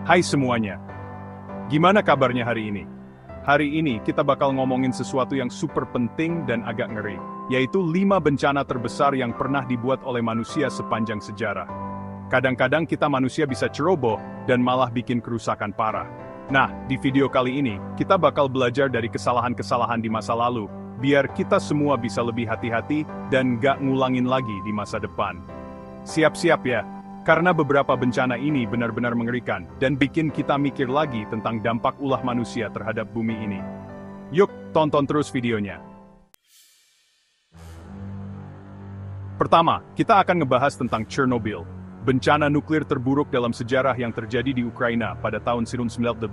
Hai semuanya, gimana kabarnya hari ini? Hari ini kita bakal ngomongin sesuatu yang super penting dan agak ngeri, yaitu 5 bencana terbesar yang pernah dibuat oleh manusia sepanjang sejarah. Kadang-kadang kita manusia bisa ceroboh dan malah bikin kerusakan parah. Nah, di video kali ini, kita bakal belajar dari kesalahan-kesalahan di masa lalu, biar kita semua bisa lebih hati-hati dan gak ngulangin lagi di masa depan. Siap-siap ya! Karena beberapa bencana ini benar-benar mengerikan dan bikin kita mikir lagi tentang dampak ulah manusia terhadap bumi ini. Yuk, tonton terus videonya. Pertama, kita akan ngebahas tentang Chernobyl, bencana nuklir terburuk dalam sejarah yang terjadi di Ukraina pada tahun 1986.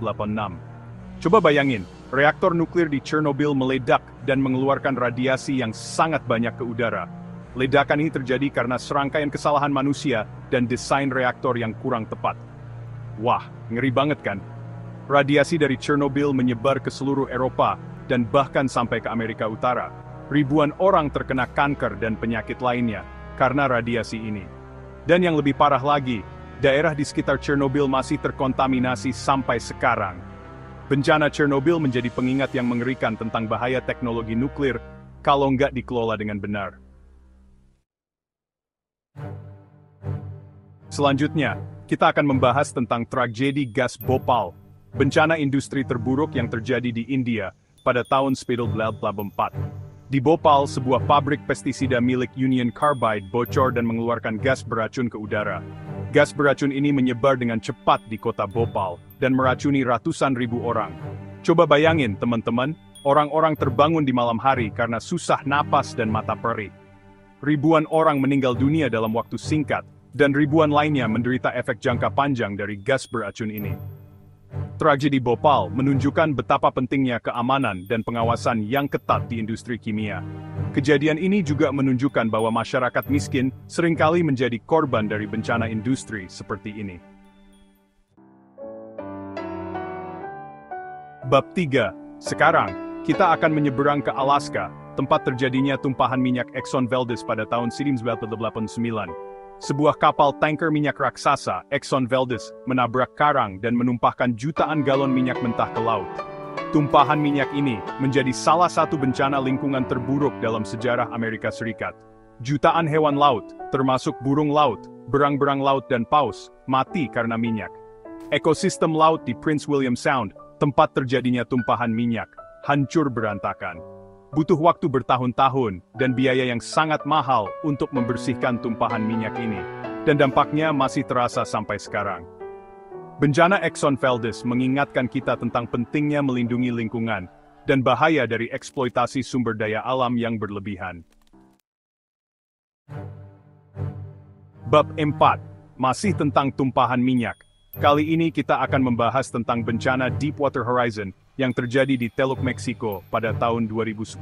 Coba bayangin, reaktor nuklir di Chernobyl meledak dan mengeluarkan radiasi yang sangat banyak ke udara. Ledakan ini terjadi karena serangkaian kesalahan manusia dan desain reaktor yang kurang tepat. Wah, ngeri banget kan? Radiasi dari Chernobyl menyebar ke seluruh Eropa dan bahkan sampai ke Amerika Utara. Ribuan orang terkena kanker dan penyakit lainnya karena radiasi ini. Dan yang lebih parah lagi, daerah di sekitar Chernobyl masih terkontaminasi sampai sekarang. Bencana Chernobyl menjadi pengingat yang mengerikan tentang bahaya teknologi nuklir kalau nggak dikelola dengan benar. Selanjutnya, kita akan membahas tentang tragedi gas Bhopal, bencana industri terburuk yang terjadi di India pada tahun 1984. Di Bhopal, sebuah pabrik pestisida milik Union Carbide bocor dan mengeluarkan gas beracun ke udara. Gas beracun ini menyebar dengan cepat di kota Bhopal dan meracuni ratusan ribu orang. Coba bayangin, teman-teman, orang-orang terbangun di malam hari karena susah napas dan mata perih. Ribuan orang meninggal dunia dalam waktu singkat, dan ribuan lainnya menderita efek jangka panjang dari gas beracun ini. Tragedi Bhopal menunjukkan betapa pentingnya keamanan dan pengawasan yang ketat di industri kimia. Kejadian ini juga menunjukkan bahwa masyarakat miskin seringkali menjadi korban dari bencana industri seperti ini. Bab 3. Sekarang, kita akan menyeberang ke Alaska, tempat terjadinya tumpahan minyak Exxon Valdez pada tahun 1989. Sebuah kapal tanker minyak raksasa, Exxon Valdez, menabrak karang dan menumpahkan jutaan galon minyak mentah ke laut. Tumpahan minyak ini menjadi salah satu bencana lingkungan terburuk dalam sejarah Amerika Serikat. Jutaan hewan laut, termasuk burung laut, berang-berang laut dan paus, mati karena minyak. Ekosistem laut di Prince William Sound, tempat terjadinya tumpahan minyak, hancur berantakan. Butuh waktu bertahun-tahun dan biaya yang sangat mahal untuk membersihkan tumpahan minyak ini, dan dampaknya masih terasa sampai sekarang. Bencana Exxon Valdez mengingatkan kita tentang pentingnya melindungi lingkungan dan bahaya dari eksploitasi sumber daya alam yang berlebihan. Bab 4. Masih tentang tumpahan minyak. Kali ini kita akan membahas tentang bencana Deepwater Horizon yang terjadi di Teluk Meksiko pada tahun 2010.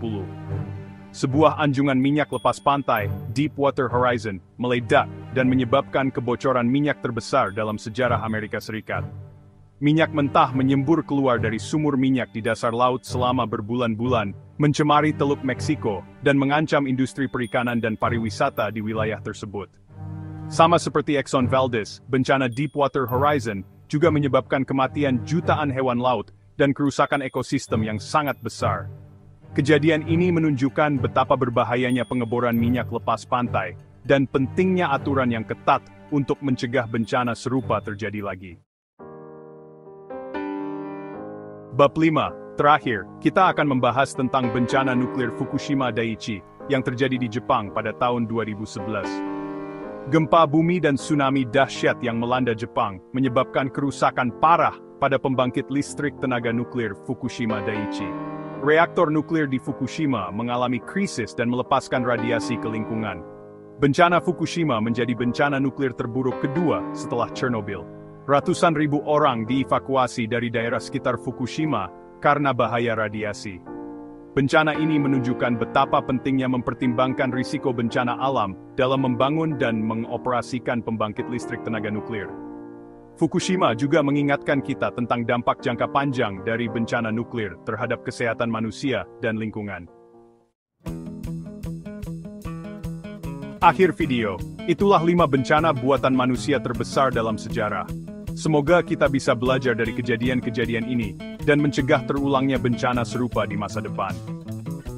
Sebuah anjungan minyak lepas pantai, Deepwater Horizon, meledak dan menyebabkan kebocoran minyak terbesar dalam sejarah Amerika Serikat. Minyak mentah menyembur keluar dari sumur minyak di dasar laut selama berbulan-bulan, mencemari Teluk Meksiko, dan mengancam industri perikanan dan pariwisata di wilayah tersebut. Sama seperti Exxon Valdez, bencana Deepwater Horizon juga menyebabkan kematian jutaan hewan laut dan kerusakan ekosistem yang sangat besar. Kejadian ini menunjukkan betapa berbahayanya pengeboran minyak lepas pantai, dan pentingnya aturan yang ketat untuk mencegah bencana serupa terjadi lagi. Bab 5. Terakhir, kita akan membahas tentang bencana nuklir Fukushima Daiichi yang terjadi di Jepang pada tahun 2011. Gempa bumi dan tsunami dahsyat yang melanda Jepang menyebabkan kerusakan parah pada pembangkit listrik tenaga nuklir Fukushima Daiichi. Reaktor nuklir di Fukushima mengalami krisis dan melepaskan radiasi ke lingkungan. Bencana Fukushima menjadi bencana nuklir terburuk kedua setelah Chernobyl. Ratusan ribu orang dievakuasi dari daerah sekitar Fukushima karena bahaya radiasi. Bencana ini menunjukkan betapa pentingnya mempertimbangkan risiko bencana alam dalam membangun dan mengoperasikan pembangkit listrik tenaga nuklir. Fukushima juga mengingatkan kita tentang dampak jangka panjang dari bencana nuklir terhadap kesehatan manusia dan lingkungan. Akhir video, itulah 5 bencana buatan manusia terbesar dalam sejarah. Semoga kita bisa belajar dari kejadian-kejadian ini, dan mencegah terulangnya bencana serupa di masa depan.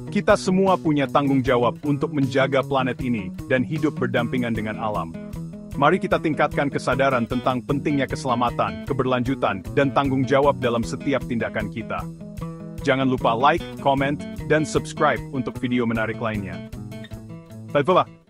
Kita semua punya tanggung jawab untuk menjaga planet ini, dan hidup berdampingan dengan alam. Mari kita tingkatkan kesadaran tentang pentingnya keselamatan, keberlanjutan, dan tanggung jawab dalam setiap tindakan kita. Jangan lupa like, comment, dan subscribe untuk video menarik lainnya. Bye-bye.